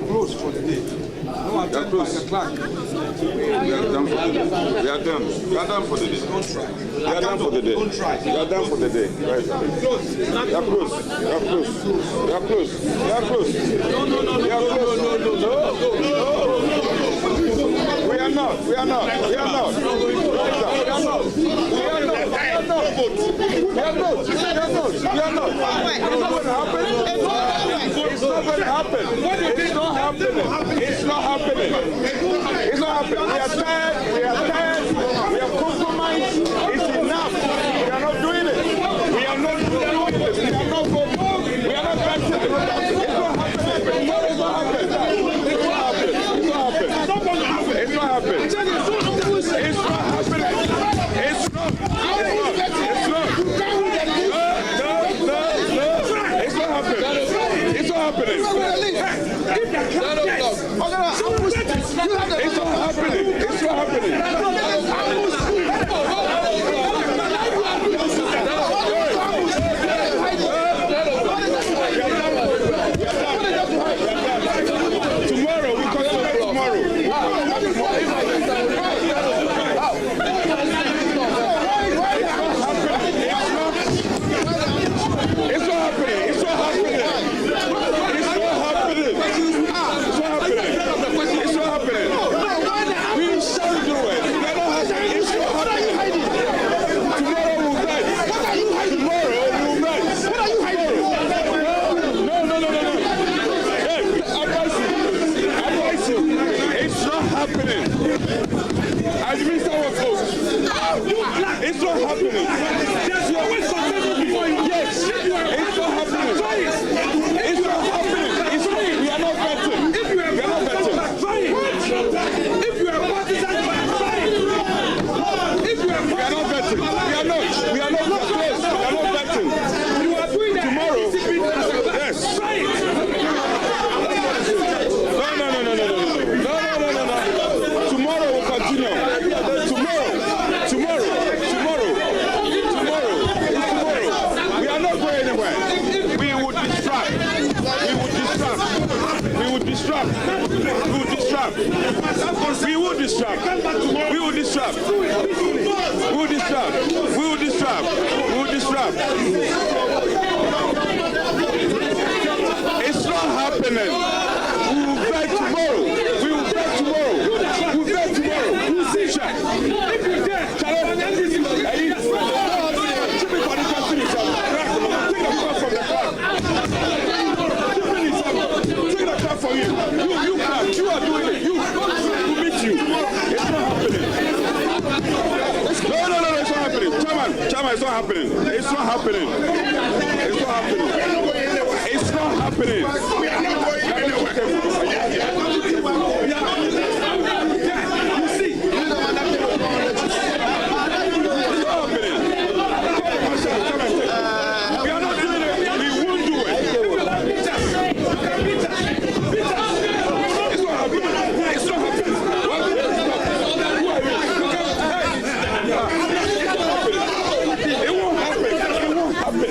Close for the day. No attempt by the clerk. We are done for the day. We are done. We are done for the day. Don't try. We are done for the day. We are done for the day. Right. Close. We are close. We are close. We are close. We are close. No. We are close. We are not. We are not. We are not. We are not. We are not. We are not. We are not. We are not. We are not. It's not going to happen. It's not happening. It's not happening. It's not happening. We are tired. We are tired. We are compromised. It's enough. We are not doing it. We are not doing it. We are not going. We are not practicing it. It's not happening. It's not happening. It's not happening. It's not happening. It's not happening. It's not happening. It's not happening. It's not. It's not. It's not happening. It's not happening. It's not happening. It's not happening. Tomorrow, we continue tomorrow. It's not happening. It's not happening. It's not happening. It's not happening. It's not happening. We shall do it. It's not happening. Tomorrow we'll die. Tomorrow we'll die. What are you hiding? No. Hey, advise you. It's not happening. As Minister was close. It's not happening. There's always something before you. Yes. It's not happening. It's not happening. It's not. We are not betting. If you are not betting. If you are partisan, if you are we are not betting. We are not. We are not close. We are not betting. You are doing that tomorrow. Yes. No. Tomorrow will continue. Tomorrow. We are not going anywhere. We would distract. We would distract. It's not happening. We will bet tomorrow. We will bet tomorrow. We'll see. If you dare, for you. You are doing it. You meet you. It's not happening. No, it's not happening. Chairman, it's not happening. It's not happening. It's not happening. It's not happening. You see? It's not happening. We are not doing it. We won't do it. It won't happen.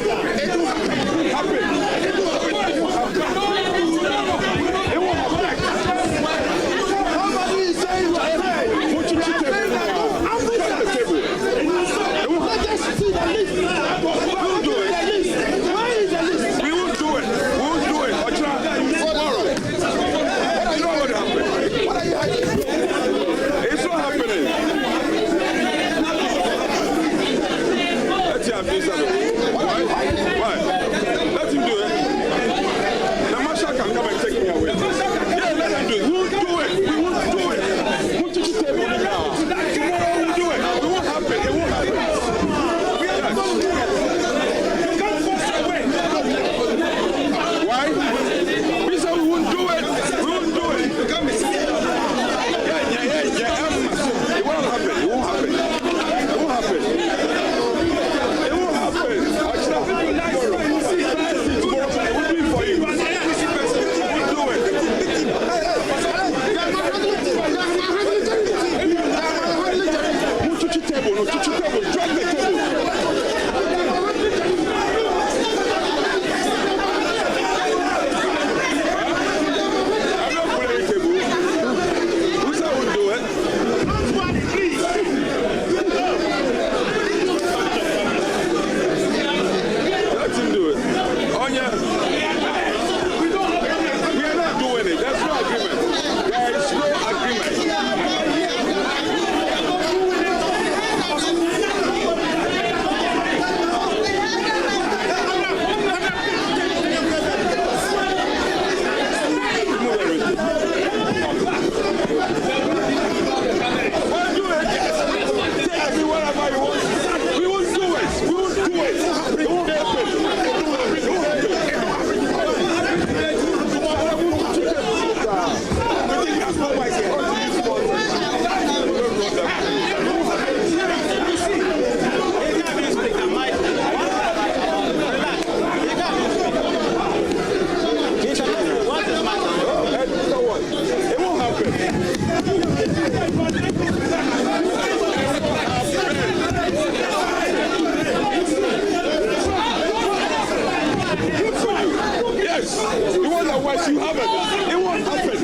words. You want the words, you have it. It won't happen. It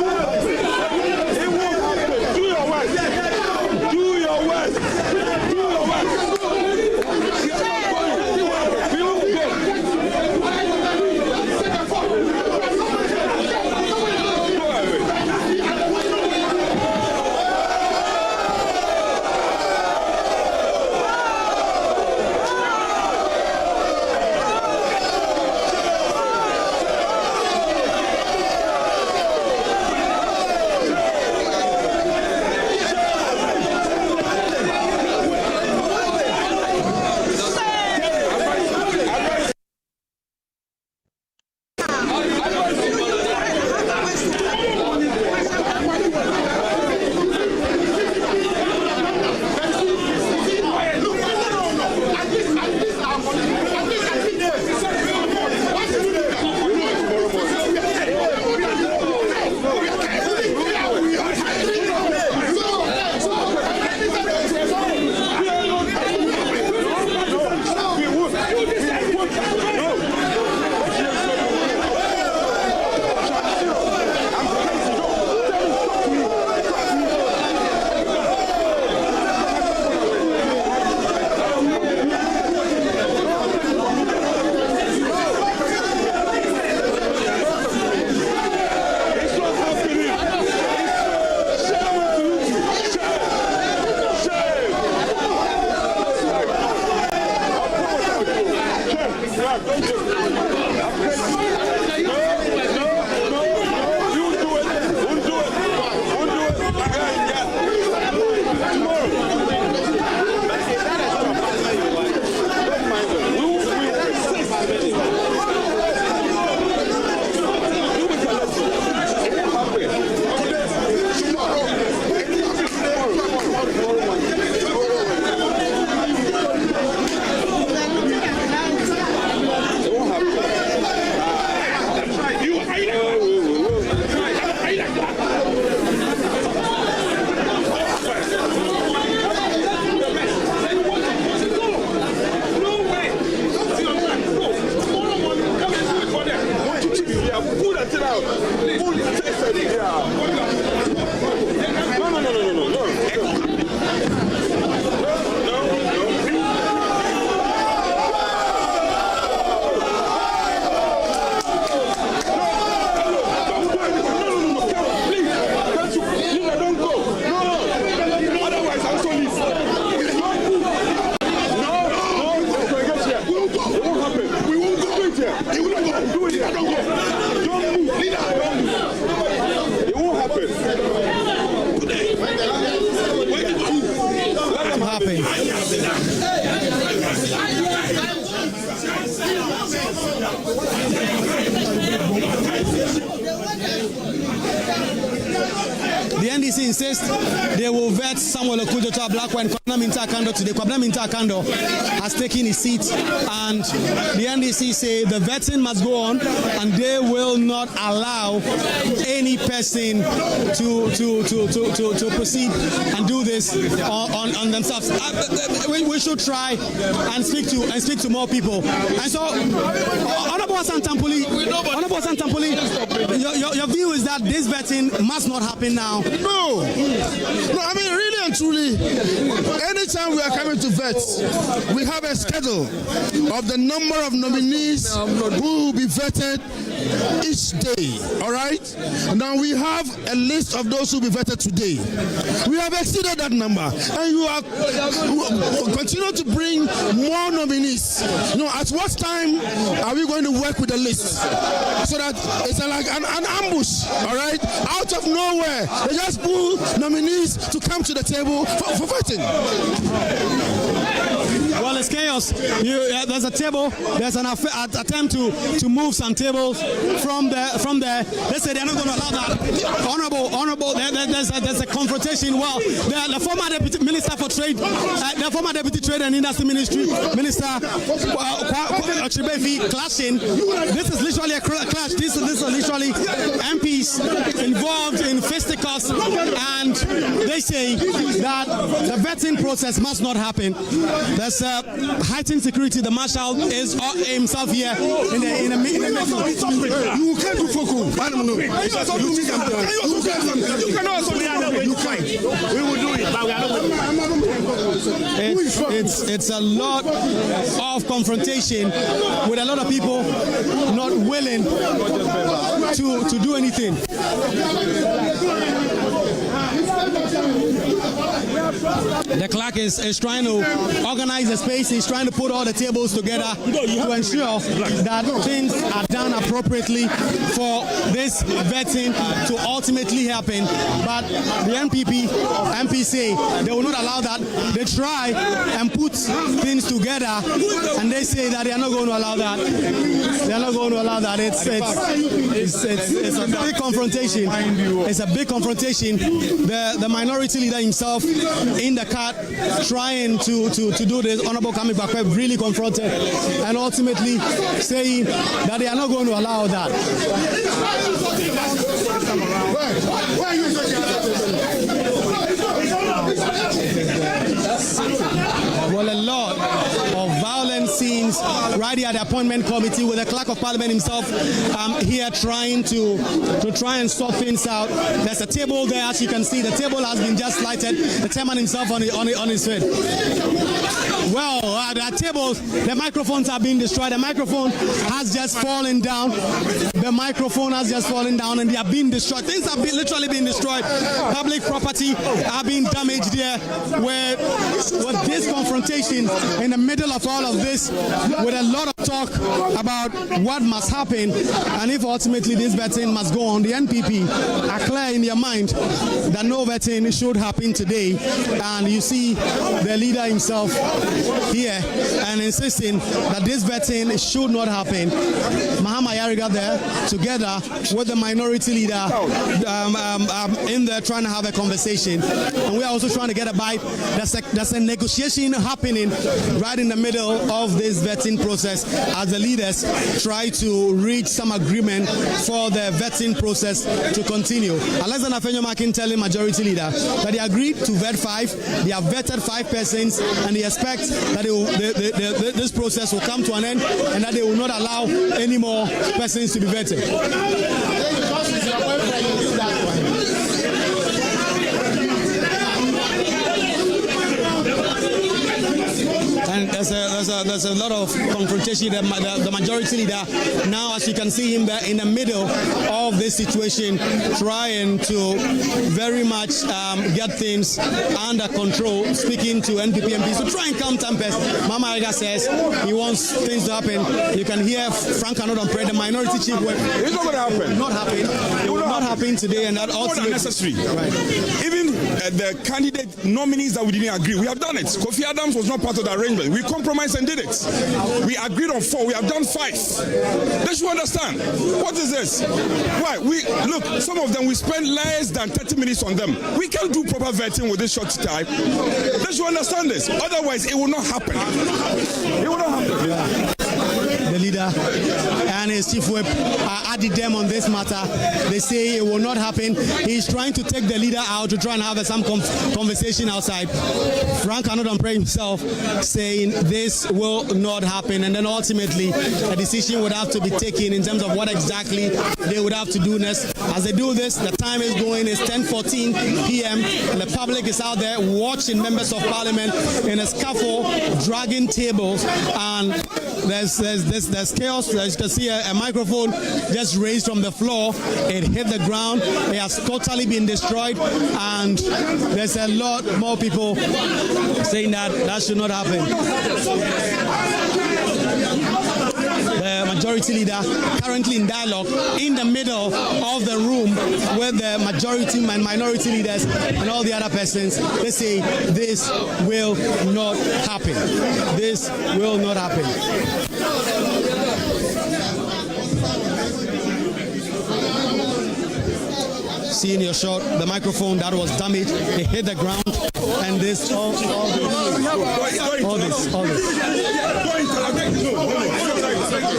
won't happen. It won't happen. Do your words. Do your words. Do your words. We won't go. The NDC insists they will vet Samuel Okujo to Ablakwa and Kwabena Mintah-Kando today. Kwabena Mintah-Kando has taken his seat, and the NDC say the vetting must go on, and they will not allow any person to proceed and do this on themselves. We should try and speak to more people. And so, Honorable Santampoli, your view is that this vetting must not happen now. No, I mean, really and truly, anytime we are coming to vet, we have a schedule of the number of nominees who will be vetted each day. All right. Now we have a list of those who will be vetted today. We have exceeded that number, and you are continue to bring more nominees. At what time are we going to work with the list so that it's like an ambush? All right, out of nowhere, they just pull nominees to come to the table for voting. Well, it's chaos. There's a table. There's an attempt to move some tables from there. They say they're not going to allow that. Honorable. There's a confrontation. Well, the former deputy minister for trade, the former deputy trade and industry ministry minister Ochibefi clashing. This is literally a clash. This is literally MPs involved in fisticuffs, and they say that the vetting process must not happen. There's heightened security. The marshal is himself here in the middle. You can't do focal. I don't know. You cannot also be other way. You can't. We will do it, but we are not. It's a lot of confrontation with a lot of people not willing to do anything. The clerk is trying to organize the space. He's trying to put all the tables together to ensure that things are done appropriately for this vetting to ultimately happen. But the MP say they will not allow that. They try and put things together, and they say that they are not going to allow that. They are not going to allow that. It's a big confrontation. It's a big confrontation. The minority leader himself in the car trying to do this. Honorable Kami Bakwe really confronted and ultimately saying that they are not going to allow that. Well, a lot of violent scenes right here at the appointment committee with the clerk of parliament himself here trying to try and sort things out. There's a table there, as you can see. The table has been just lighted. The chairman himself on his feet. Well, the tables, the microphones are being destroyed. The microphone has just fallen down. The microphone has just fallen down and they are being destroyed. Things have literally been destroyed. Public property are being damaged here. With this confrontation in the middle of all of this, with a lot of talk about what must happen and if ultimately this vetting must go on, the NPP are clear in their mind that no vetting should happen today. And you see the leader himself here and insisting that this vetting should not happen. Mahama Yariga there together with the minority leader in there trying to have a conversation, and we are also trying to get a bite. There's a negotiation happening right in the middle of this vetting process as the leaders try to reach some agreement for the vetting process to continue. Alexander Fenyomakin telling majority leader that they agreed to vet 5. They have vetted 5 persons and they expect that this process will come to an end and that they will not allow any more persons to be vetted. And there's a lot of confrontation. The majority leader now, as you can see him there in the middle of this situation, trying to very much get things under control, speaking to NPP MPs to try and calm tempers. Mama Ega says he wants things to happen. You can hear Frank Anodon, the minority chief. It's not going to happen. Not happen. It will not happen today, and that also unnecessary. Right. Even the candidate nominees that we didn't agree, we have done it. Kofi Adams was not part of the arrangement. We compromised and did it. We agreed on 4. We have done 5. They should understand. What is this? Why? Look, some of them we spend less than 30 minutes on them. We can't do proper vetting with this short time. They should understand this. Otherwise, it will not happen. It will not happen. Yeah. The leader and his chief whip are added them on this matter. They say it will not happen. He's trying to take the leader out to try and have some conversation outside. Frank Anodon himself saying this will not happen, and then ultimately a decision would have to be taken in terms of what exactly they would have to do next. As they do this, the time is going, it's 10:14 p.m. and the public is out there watching members of parliament in a scaffold dragging tables, and there's chaos. As you can see, a microphone just raised from the floor. It hit the ground. It has totally been destroyed, and there's a lot more people saying that should not happen. The majority leader currently in dialogue in the middle of the room with the majority and minority leaders and all the other persons. They say this will not happen. This will not happen. See in your shot, the microphone that was damaged, it hit the ground, and this,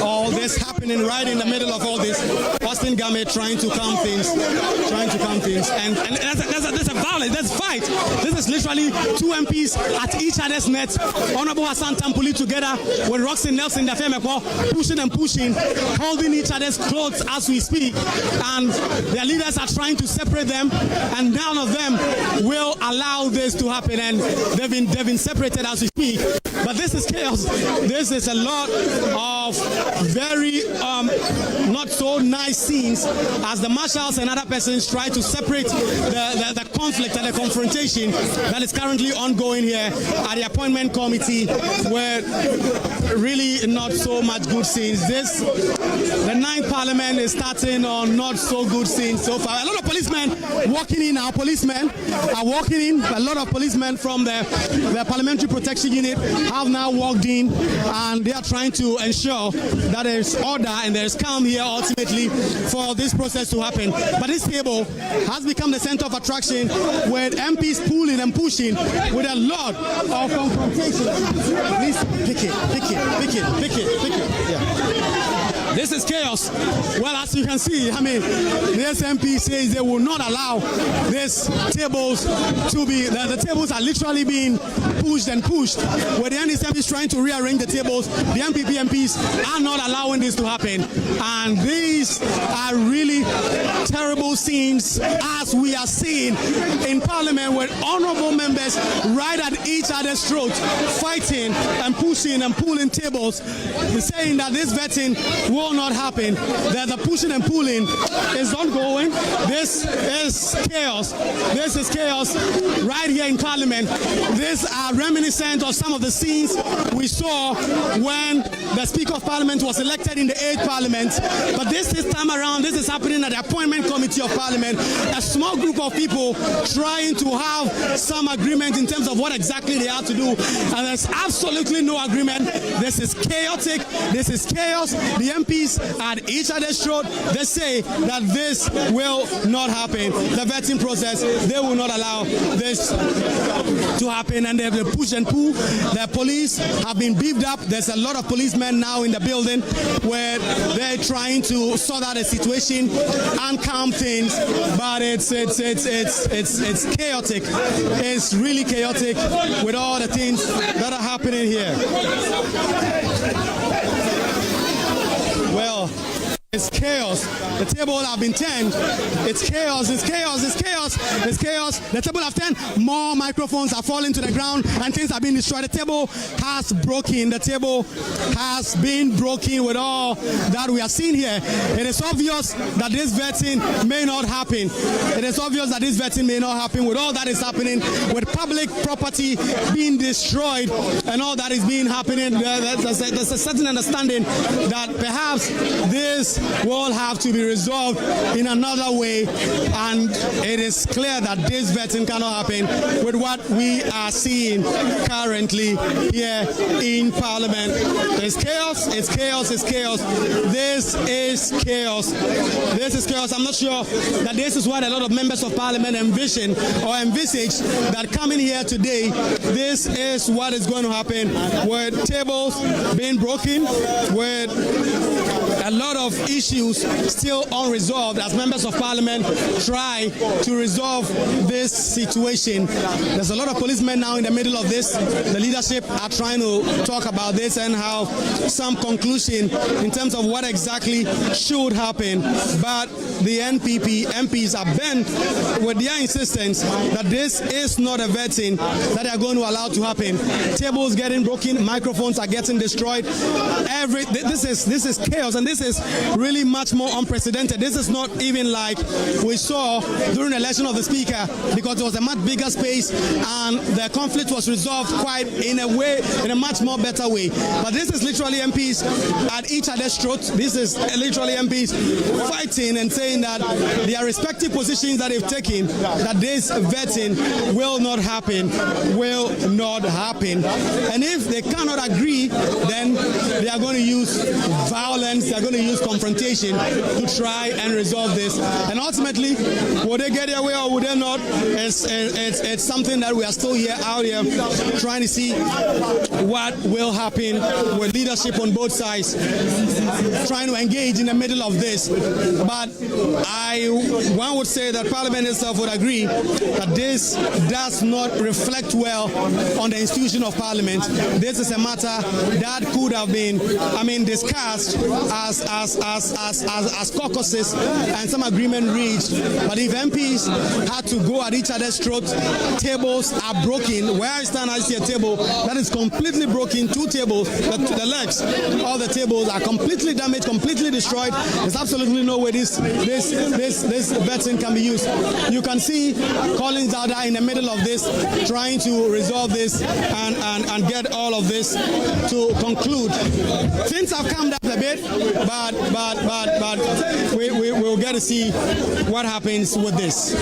all this is happening right in the middle of all this. Austin Game trying to calm things, and there's a violence, there's a fight. This is literally two MPs at each other's net. Honorable Hassan Tampuli together with Roxy Nelson Dafemekwa pushing, holding each other's clothes as we speak, and their leaders are trying to separate them, and none of them will allow this to happen, and they've been separated as we speak. But this is chaos. This is a lot of very not so nice scenes as the marshals and other persons try to separate the conflict and the confrontation that is currently ongoing here at the appointment committee, where really not so much good scenes. The 9th Parliament is starting on not so good scenes so far. A lot of policemen walking in. Our policemen are walking in. A lot of policemen from the Parliamentary Protection Unit have now walked in, and they are trying to ensure that there is order and there is calm here ultimately for this process to happen. But this table has become the center of attraction, with MPs pulling and pushing with a lot of confrontation. Please pick it. Yeah. This is chaos. Well, as you can see, I mean, the SMP says they will not allow these tables to be, the tables are literally being pushed, where the NDCP is trying to rearrange the tables. The MPP MPs are not allowing this to happen. And these are really terrible scenes, as we are seeing in Parliament, with honorable members right at each other's throats, fighting and pushing and pulling tables, saying that this vetting will not happen, that the pushing and pulling is ongoing. This is chaos. This is chaos right here in Parliament. These are reminiscent of some of the scenes we saw when the Speaker of Parliament was elected in the 8th Parliament. But this time around, this is happening at the Appointment Committee of Parliament. A small group of people trying to have some agreement in terms of what exactly they have to do. And there's absolutely no agreement. This is chaotic. This is chaos. The MPs at each other's throat, they say that this will not happen. The vetting process, they will not allow this to happen, and they have to push and pull. The police have been beefed up. There's a lot of policemen now in the building where they're trying to sort out the situation and calm things, but it's chaotic. It's really chaotic with all the things that are happening here. Well, it's chaos. The table have been turned. It's chaos. It's chaos. It's chaos. It's chaos. The table have turned. More microphones are falling to the ground and things have been destroyed. The table has broken. The table has been broken with all that we are seeing here. It is obvious that this vetting may not happen. It is obvious that this vetting may not happen with all that is happening, with public property being destroyed and all that is being happening. There's a certain understanding that perhaps this will have to be resolved in another way, and it is clear that this vetting cannot happen with what we are seeing currently here in Parliament. There's chaos. It's chaos. It's chaos. This is chaos. This is chaos. I'm not sure that this is what a lot of members of Parliament envision or envisage, that coming here today, this is what is going to happen, with tables being broken, with a lot of issues still unresolved as members of Parliament try to resolve this situation. There's a lot of policemen now in the middle of this. The leadership are trying to talk about this and how some conclusion in terms of what exactly should happen. But the MPs are bent with their insistence that this is not a vetting that they are going to allow to happen. Tables getting broken, microphones are getting destroyed. This is chaos, and this is really much more unprecedented. This is not even like we saw during the election of the Speaker, because there was a much bigger space and the conflict was resolved quite in a much more better way. But this is literally MPs at each other's throats. This is literally MPs fighting and saying that their respective positions that they've taken, that this vetting will not happen, And if they cannot agree, then they are going going to use violence, they're going to use confrontation to try and resolve this. And ultimately, will they get their way or will they not? It's something that we are still out here trying to see what will happen with leadership on both sides, trying to engage in the middle of this. But one would say that Parliament itself would agree that this does not reflect well on the institution of Parliament. This is a matter that could have been, discussed as caucuses and some agreement reached. But if MPs had to go at each other's throats, tables are broken. Where I stand, I see a table that is completely broken. Two tables, the legs, all the tables are completely damaged, completely destroyed. There's absolutely no way this vetting can be used. You can see Collins out there in the middle of this, trying to resolve this and get all of this to conclude. Things have calmed down a bit, but we'll get to see what happens with this.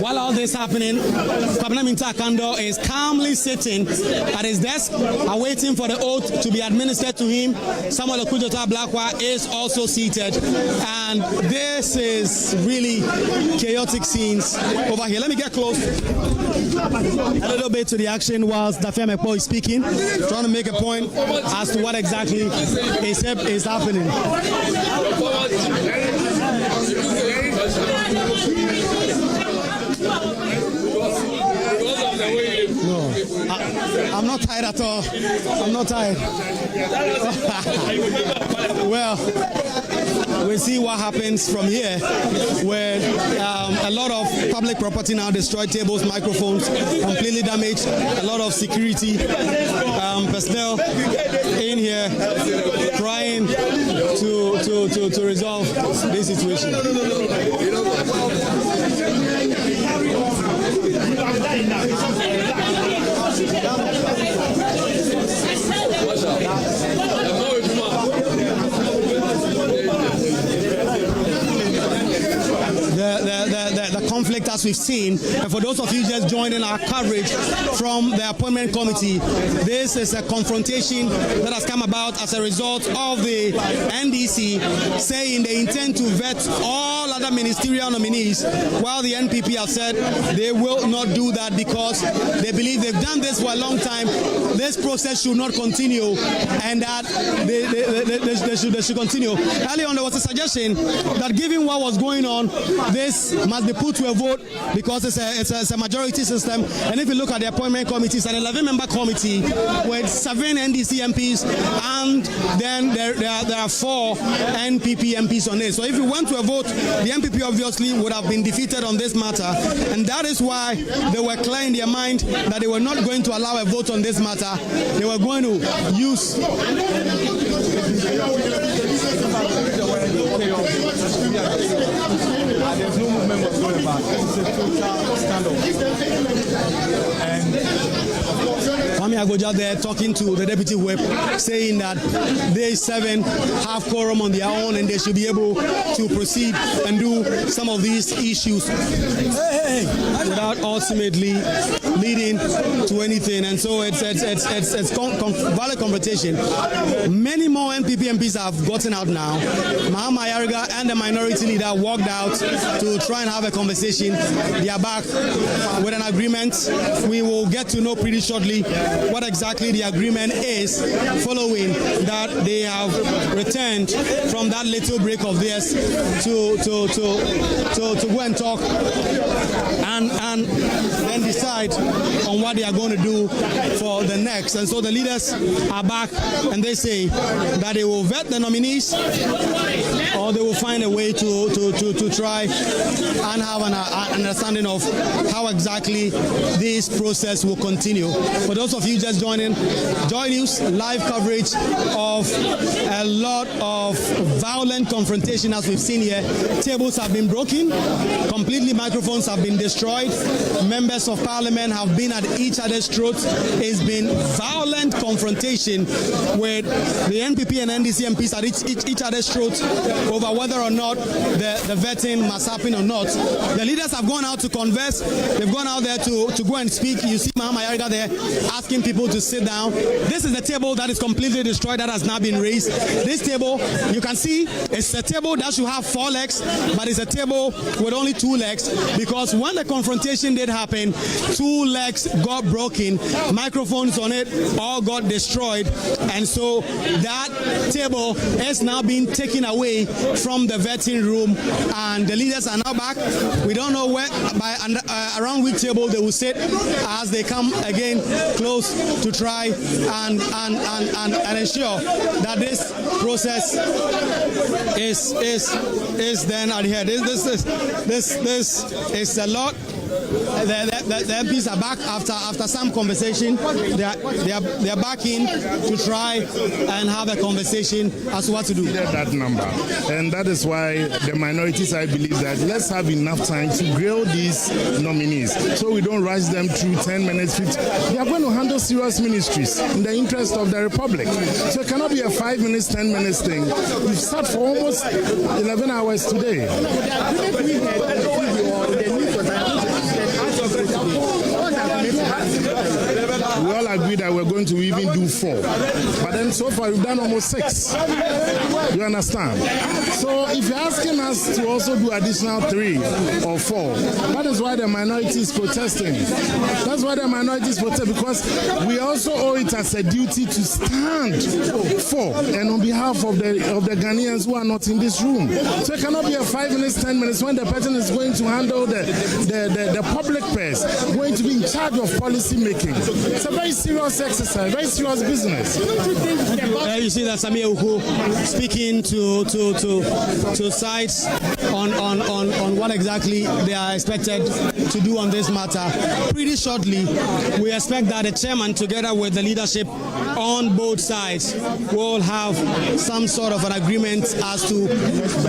While all this happening, Kwabena Mintah Kando is calmly sitting at his desk, awaiting for the oath to be administered to him. Samuel Okudjota Ablakwa is also seated, and this is really chaotic scenes over here. Let me get close a little bit to the action whilst Dafia Mekpo is speaking, trying to make a point as to what exactly is happening. No, I'm not tired at all. I'm not tired. Well, we'll see what happens from here, where a lot of public property now destroyed, tables, microphones, completely damaged, a lot of security personnel in here trying to resolve this situation. The conflict as we've seen, and for those of you just joining our coverage from the appointment committee, this is a confrontation that has come about as a result of the NDC saying they intend to vet all other ministerial nominees, while the NPP have said they will not do that because they believe they've done this for a long time. This process should not continue, and that they should continue. Earlier on, there was a suggestion that given what was going on, this must be put to a vote because it's a majority system. And if you look at the appointment committee, it's an 11-member committee with 7 NDC MPs, and then there are 4 NPP MPs on it. So if you went to a vote, the NPP obviously would have been defeated on this matter, and that is why they were clear in their mind that they were not going to allow a vote on this matter. They were going to use there's no movement whatsoever. It's a total standoff. And Kwame Agoja there talking to the deputy whip, saying that they 7 have quorum on their own and they should be able to proceed and do some of these issues without ultimately leading to anything. And so it's valid confrontation. Many more NPP MPs have gotten out now. Mahama Yariga and the minority leader walked out to try and have a conversation. They are back with an agreement. We will get to know pretty shortly what exactly the agreement is, following that they have returned from that little break of theirs to go and talk and then decide on what they are going to do for the next. And so the leaders are back, and they say that they will vet the nominees, or they will find a way to try and have an understanding of how exactly this process will continue. For those of you just joining, Joy News live coverage of a lot of violent confrontation as we've seen here. Tables have been broken, completely microphones have been destroyed, members of parliament have been at each other's throats. It's been violent confrontation with the NPP and NDC MPs at each other's throats over whether or not the vetting must happen or not. The leaders have gone out to converse. They've gone out there to go and speak. You see Mahama Yariga there asking people to sit down. This is the table that is completely destroyed that has now been raised. This table, you can see, it's a table that should have 4 legs, but it's a table with only 2 legs, because when the confrontation did happen, 2 legs got broken, microphones on it all got destroyed, and so that table is now being taken away from the vetting room, and the leaders are now back. We don't know where, around which table they will sit as they come again close to try and ensure that this process is then adhered. This is a lot. The MPs are back after some conversation. They are back in to try and have a conversation as to what to do. That number, and that is why the minorities, I believe, that let's have enough time to grill these nominees, so we don't rush them through 10 minutes. 50. They are going to handle serious ministries in the interest of the republic. So it cannot be a 5 minutes, 10 minutes thing. We've sat for almost 11 hours today. We all agree that we're going to even do 4. But then so far we've done almost 6. You understand? So if you're asking us to also do additional 3 or 4, that is why the minority is protesting. That's why the minority is protesting, because we also owe it as a duty to stand for and on behalf of the Ghanaians who are not in this room. So it cannot be a 5 minutes, 10 minutes when the person is going to handle the public purse, going to be in charge of policy making. It's a very serious exercise, very serious business. You see that Samia Uku speaking to sides on what exactly they are expected to do on this matter. Pretty shortly, we expect that the chairman, together with the leadership on both sides, will have some sort of an agreement as to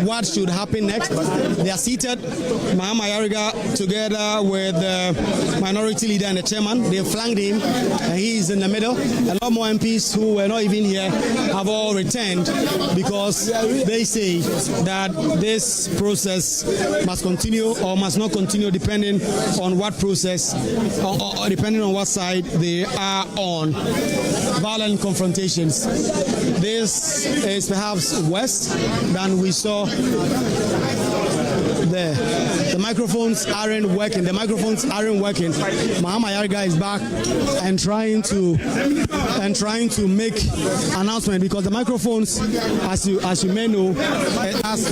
what should happen next. They are seated. Mahama Yariga, together with the minority leader and the chairman, they flanked him, and he is in the middle. A lot more MPs who were not even here have all returned, because they say that this process must continue or must not continue, depending on what process or depending on what side they are on. Violent confrontations. This is perhaps worse than we saw there. The microphones aren't working. Mahama Yariga is back and trying to make announcement, because the microphones, as you may know,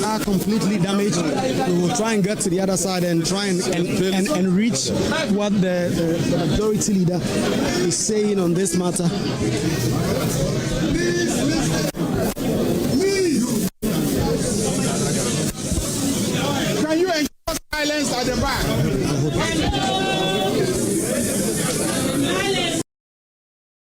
are completely damaged. We will try and get to the other side and try and reach what the majority leader is saying on this matter. Can you ensure silence at the back?